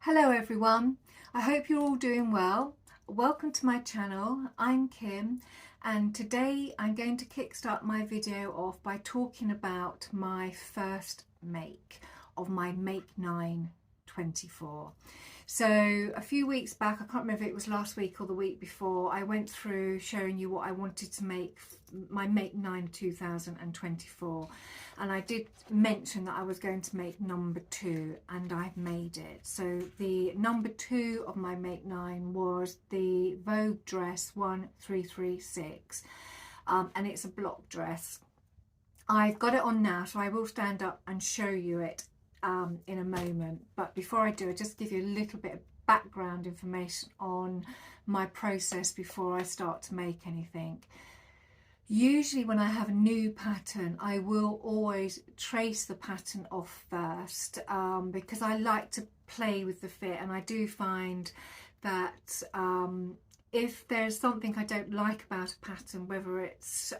Hello everyone, I hope you're all doing well. Welcome to my channel. I'm Kim and today I'm going to kickstart my video off by talking about my first make of my MakeNine 24. So a few weeks back, I can't remember if it was last week or the week before, I went through showing you what I wanted to make my MakeNine 2024, and I did mention that I was going to make number 2 and I've made it. So the number 2 of my MakeNine was the Vogue dress 1336 and it's a block dress. I've got it on now, so I will stand up and show you it in a moment, but before I do, I just give you a little bit of background information on my process before I start to make anything. Usually when I have a new pattern, I will always trace the pattern off first because I like to play with the fit, and I do find that if there's something I don't like about a pattern, whether it's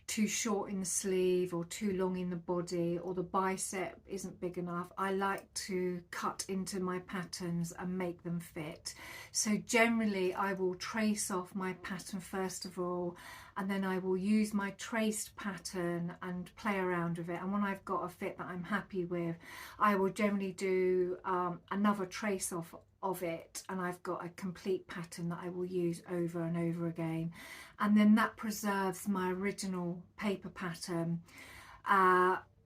too short in the sleeve or too long in the body, or the bicep isn't big enough, I like to cut into my patterns and make them fit. So generally I will trace off my pattern first of all, and then I will use my traced pattern and play around with it, and when I've got a fit that I'm happy with, I will generally do another trace off of it, and I've got a complete pattern that I will use over and over again, and then that preserves my original paper pattern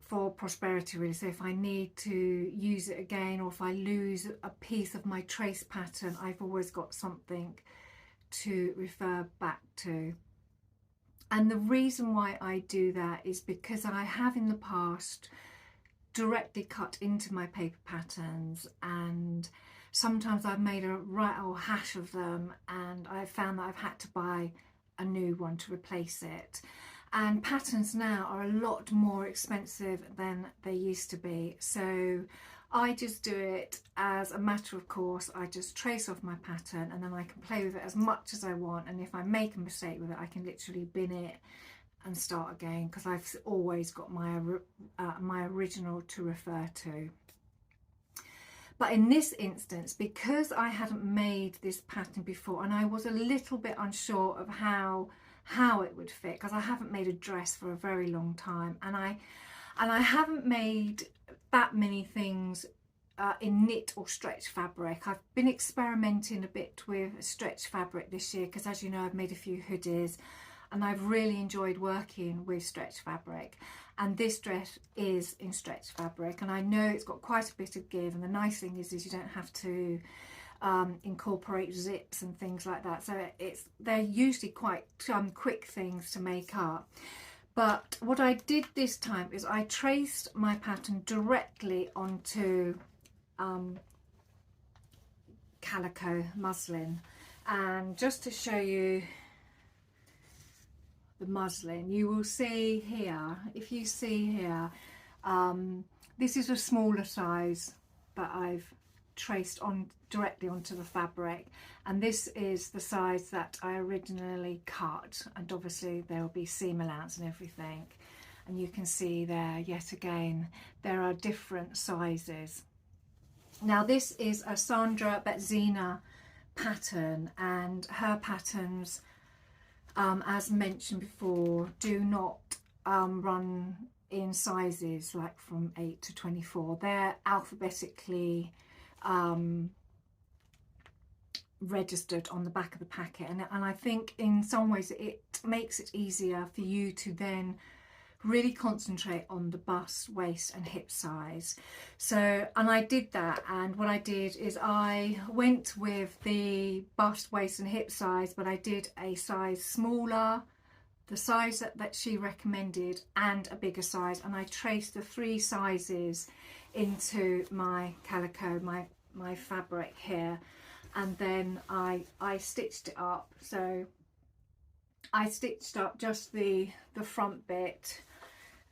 for prosperity, really. So if I need to use it again, or if I lose a piece of my trace pattern, I've always got something to refer back to. And the reason why I do that is because I have in the past directly cut into my paper patterns, and sometimes I've made a right old hash of them, and I've found that I've had to buy a new one to replace it. And patterns now are a lot more expensive than they used to be. So I just do it as a matter of course. I just trace off my pattern, and then I can play with it as much as I want. And if I make a mistake with it, I can literally bin it and start again, because I've always got my original to refer to. But in this instance, because I hadn't made this pattern before, and I was a little bit unsure of how it would fit, because I haven't made a dress for a very long time, and I haven't made that many things in knit or stretch fabric. I've been experimenting a bit with stretch fabric this year, because as you know, I've made a few hoodies and I've really enjoyed working with stretch fabric, and this dress is in stretch fabric, and I know it's got quite a bit of give, and the nice thing is you don't have to incorporate zips and things like that, so they're usually quite quick things to make up. But what I did this time is I traced my pattern directly onto calico muslin, and just to show you the muslin, you will see here, if you see here, this is a smaller size that I've traced on directly onto the fabric, and this is the size that I originally cut, and obviously there will be seam allowance and everything, and you can see there yet again there are different sizes. Now this is a Sandra Betzina pattern, and her patterns, as mentioned before, do not run in sizes like from 8 to 24. They're alphabetically registered on the back of the packet, and I think in some ways it makes it easier for you to then really concentrate on the bust, waist and hip size. So, and I did that, and what I did is I went with the bust, waist and hip size, but I did a size smaller, the size that she recommended, and a bigger size, and I traced the 3 sizes into my calico, my fabric here, and then I stitched it up. So I stitched up just the front bit,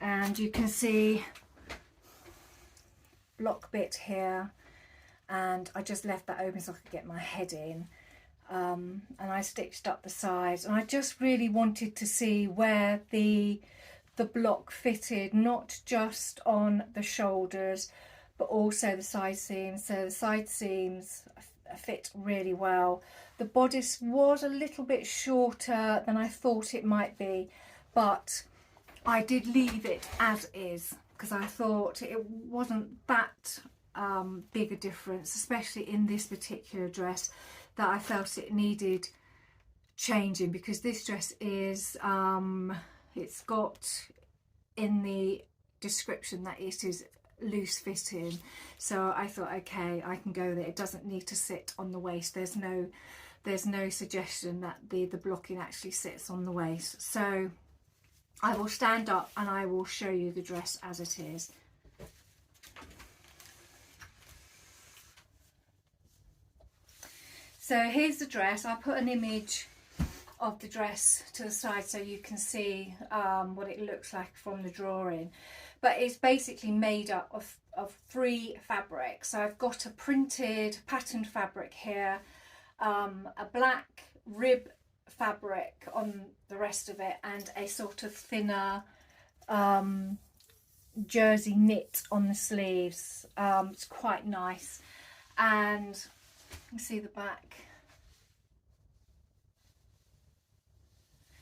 and you can see block bit here, and I just left that open so I could get my head in, and I stitched up the sides, and I just really wanted to see where the block fitted, not just on the shoulders but also the side seams. So the side seams fit really well. The bodice was a little bit shorter than I thought it might be, but I did leave it as is because I thought it wasn't that big a difference, especially in this particular dress, that I felt it needed changing, because this dress is it's got in the description that it is loose fitting, so I thought, okay, I can go with it. It doesn't need to sit on the waist. There's no suggestion that the blocking actually sits on the waist. So I will stand up and I will show you the dress as it is. So here's the dress. I put an image of the dress to the side so you can see what it looks like from the drawing. But it's basically made up of 3 fabrics. So I've got a printed patterned fabric here, a black rib fabric on the rest of it, and a sort of thinner jersey knit on the sleeves. It's quite nice, and you see the back.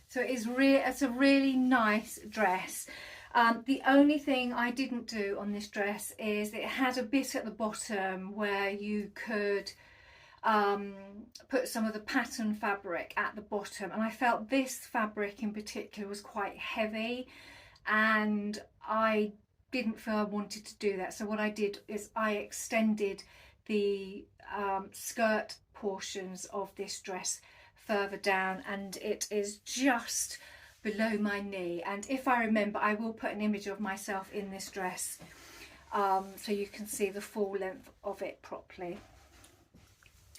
So it's a really nice dress. The only thing I didn't do on this dress is it had a bit at the bottom where you could put some of the pattern fabric at the bottom, and I felt this fabric in particular was quite heavy and I didn't feel I wanted to do that. So what I did is I extended the skirt portions of this dress further down, and it is just below my knee. And if I remember, I will put an image of myself in this dress so you can see the full length of it properly.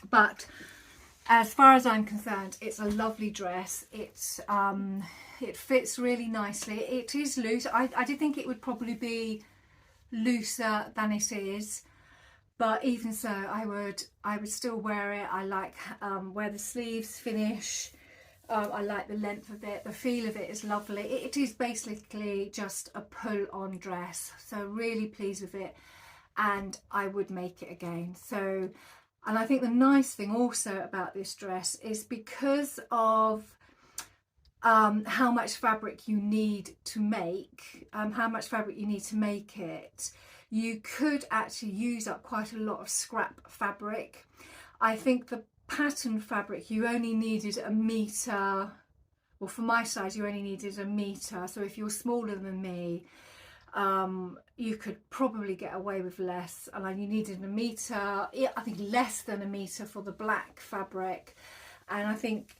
But as far as I'm concerned, it's a lovely dress. It fits really nicely. It is loose. I did think it would probably be looser than it is, but even so, I would still wear it. I like where the sleeves finish. I like the length of it. The feel of it is lovely. It is basically just a pull-on dress. So really pleased with it, and I would make it again. So, and I think the nice thing also about this dress is because of how much fabric you need to make, it, you could actually use up quite a lot of scrap fabric. I think the pattern fabric, you only needed a metre, well, for my size you only needed a metre. So if you're smaller than me, you could probably get away with less, and you needed a metre, I think less than a metre for the black fabric, and I think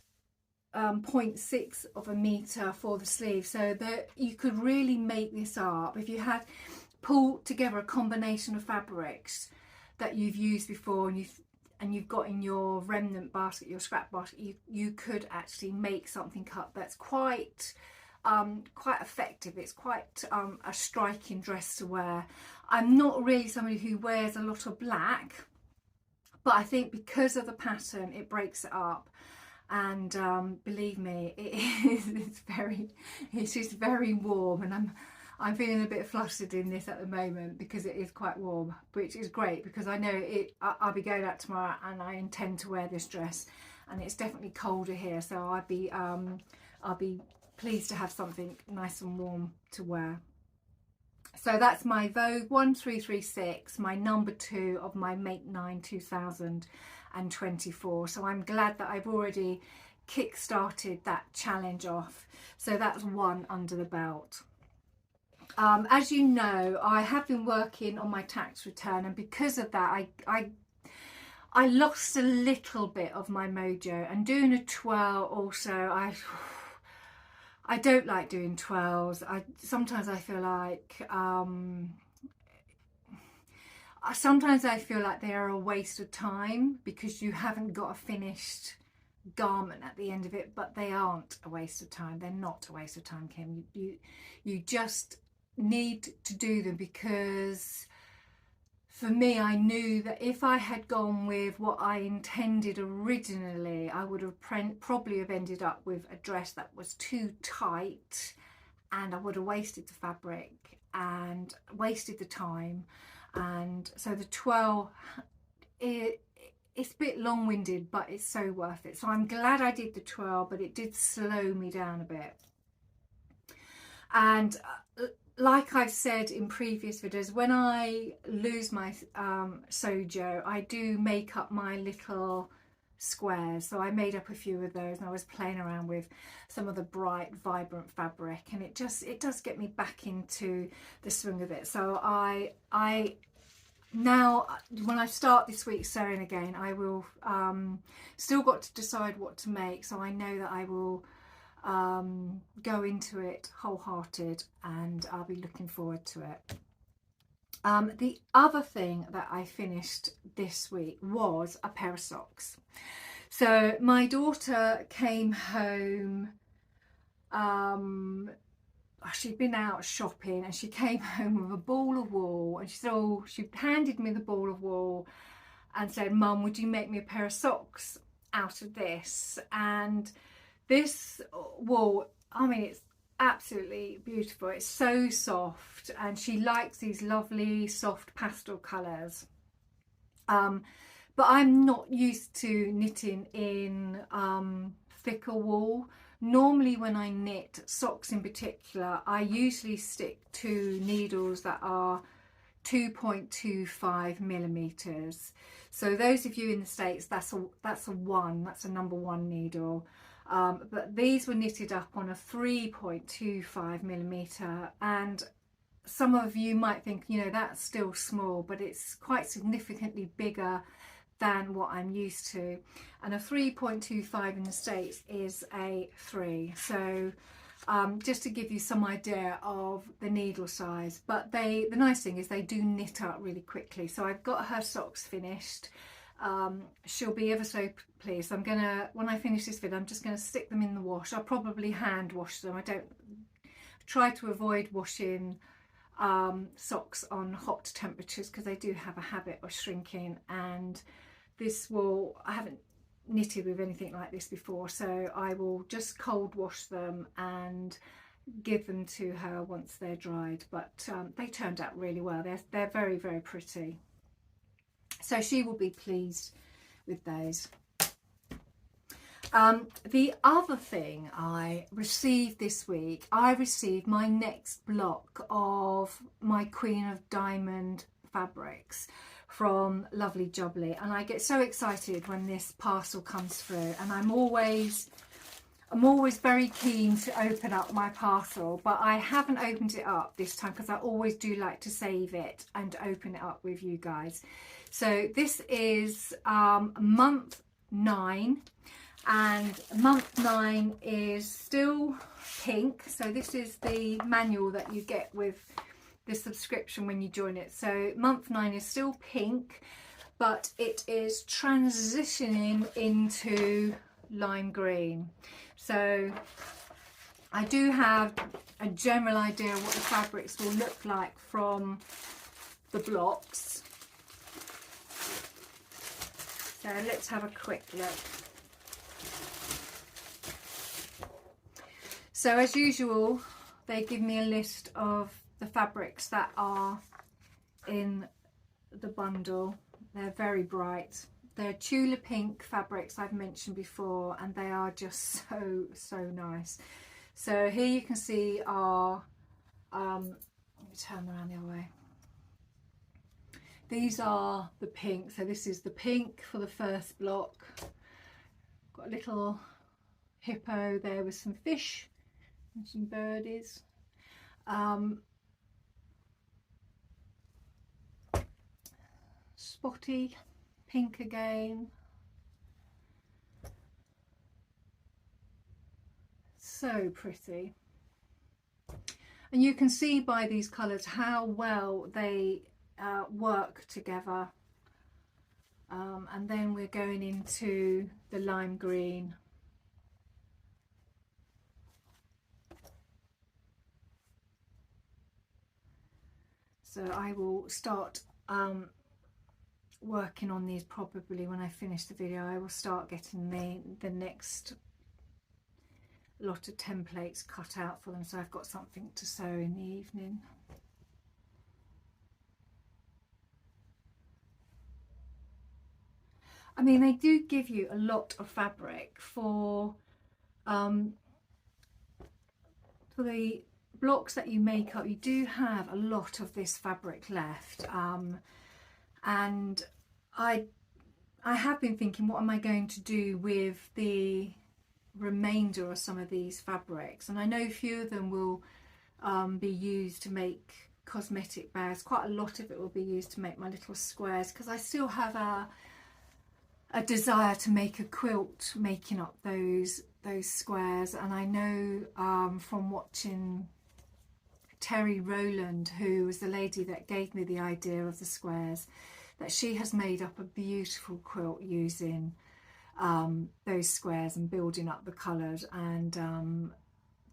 0.6 of a metre for the sleeve. So that you could really make this up if you had pulled together a combination of fabrics that you've used before and you've got in your remnant basket, your scrap basket. You could actually make something up that's quite effective. It's quite a striking dress to wear. I'm not really somebody who wears a lot of black, but I think because of the pattern it breaks it up, and believe me, it's just very warm, and I'm feeling a bit flustered in this at the moment because it is quite warm, which is great because I know I'll be going out tomorrow and I intend to wear this dress, and it's definitely colder here, so I'll be pleased to have something nice and warm to wear. So that's my Vogue 1336, my number 2 of my MakeNine 2024. So I'm glad that I've already kick-started that challenge off. So that's 1 under the belt. As you know, I have been working on my tax return, and because of that I lost a little bit of my mojo, and doing a twirl also, I don't like doing twirls. Sometimes I feel like they are a waste of time because you haven't got a finished garment at the end of it. But they aren't a waste of time. They're not a waste of time, Kim. You just need to do them, because for me, I knew that if I had gone with what I intended originally, I would have probably have ended up with a dress that was too tight, and I would have wasted the fabric and wasted the time. And so the twirl, it's a bit long-winded, but it's so worth it. So I'm glad I did the twirl, but it did slow me down a bit. And like I've said in previous videos, when I lose my Sewjo, I do make up my little squares. So I made up a few of those, and I was playing around with some of the bright, vibrant fabric, and it does get me back into the swing of it. So I now, when I start this week sewing again, I will still got to decide what to make, so I know that I will go into it wholehearted, and I'll be looking forward to it. The other thing that I finished this week was a pair of socks. So my daughter came home, she'd been out shopping, and she came home with a ball of wool, and she handed me the ball of wool and said, "Mum, would you make me a pair of socks out of this?" And this wool, I mean, it's absolutely beautiful. It's so soft, and she likes these lovely soft pastel colours. But I'm not used to knitting in thicker wool. Normally when I knit socks in particular, I usually stick to needles that are 2.25 millimeters. So those of you in the States, that's a number one needle. But these were knitted up on a 3.25 millimeter, and some of you might think, you know, that's still small, but it's quite significantly bigger than what I'm used to. And a 3.25 in the States is a 3. So just to give you some idea of the needle size. But the nice thing is they do knit up really quickly. So I've got her socks finished. She'll be ever so pleased. I'm gonna, when I finish this video, I'm just gonna stick them in the wash. I'll probably hand wash them. I try to avoid washing socks on hot temperatures, because they do have a habit of shrinking, and this will, I haven't knitted with anything like this before, so I will just cold wash them and give them to her once they're dried. But they turned out really well. They're very, very pretty, so she will be pleased with those. The other thing I received this week, I received my next block of my Queen of Diamond fabrics from Lovely Jubbly, and I get so excited when this parcel comes through, and I'm always very keen to open up my parcel, but I haven't opened it up this time because I always do like to save it and open it up with you guys. So this is month 9. And month 9 is still pink. So this is the manual that you get with the subscription when you join it. So month 9 is still pink, but it is transitioning into lime green. So I do have a general idea of what the fabrics will look like from the blocks. So let's have a quick look. So as usual, they give me a list of the fabrics that are in the bundle. They're very bright. They're Toile pink fabrics I've mentioned before, and they are just so nice. So here you can see our, let me turn around the other way. These are the pink. So this is the pink for the first block. Got a little hippo there with some fish and some birdies. Spotty pink again. So pretty. And you can see by these colours how well they work together. And then we're going into the lime green. So I will start working on these probably when I finish the video. I will start getting the next lot of templates cut out for them, so I've got something to sew in the evening. I mean, they do give you a lot of fabric for the blocks that you make up. You do have a lot of this fabric left, and I have been thinking, what am I going to do with the remainder of some of these fabrics? And I know a few of them will be used to make cosmetic bags. Quite a lot of it will be used to make my little squares, because I still have a desire to make a quilt making up those squares. And I know from watching Terry Rowland, who was the lady that gave me the idea of the squares, that she has made up a beautiful quilt using those squares and building up the colours, and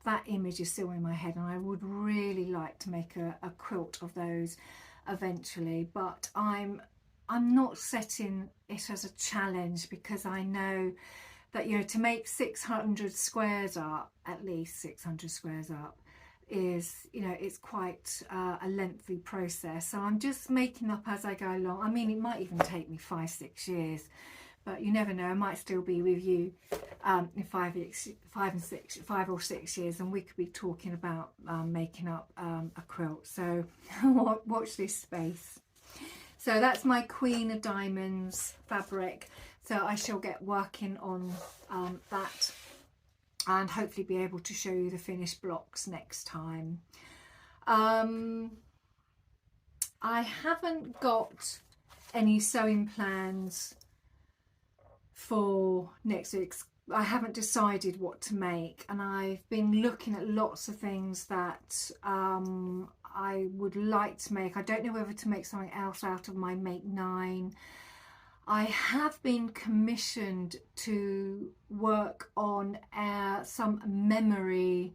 that image is still in my head, and I would really like to make a quilt of those eventually. But I'm not setting it as a challenge, because I know that, you know, to make 600 squares up, at least 600 squares up, is, you know, it's quite a lengthy process. So I'm just making up as I go along. I mean, it might even take me 5-6 years, but you never know, I might still be with you in 5 or 6 years, and we could be talking about making up a quilt. So watch this space. So that's my Queen of Diamonds fabric, so I shall get working on that, and hopefully be able to show you the finished blocks next time. I haven't got any sewing plans for next week. I haven't decided what to make, and I've been looking at lots of things that I would like to make. I don't know whether to make something else out of my MakeNine. I have been commissioned to work on some memory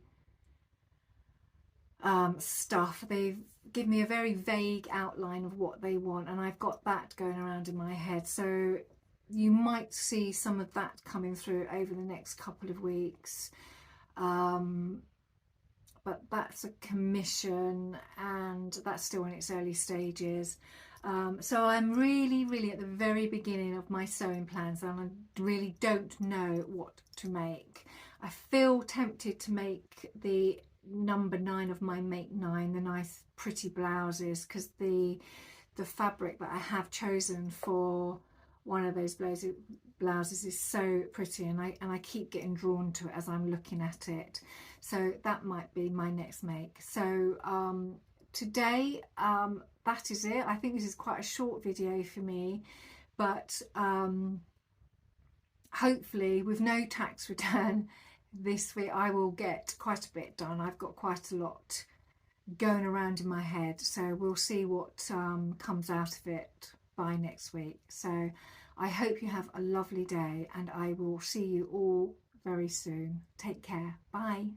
stuff. They've given me a very vague outline of what they want, and I've got that going around in my head. So you might see some of that coming through over the next couple of weeks. But that's a commission, and that's still in its early stages. So I'm really at the very beginning of my sewing plans, and I really don't know what to make. I feel tempted to make the number 9 of my MakeNine, the nice pretty blouses, because the fabric that I have chosen for one of those blouses is so pretty, and I keep getting drawn to it as I'm looking at it. So that might be my next make. So today that is it. I think this is quite a short video for me, but hopefully with no tax return this week I will get quite a bit done. I've got quite a lot going around in my head, so we'll see what comes out of it by next week. So I hope you have a lovely day, and I will see you all very soon. Take care. Bye.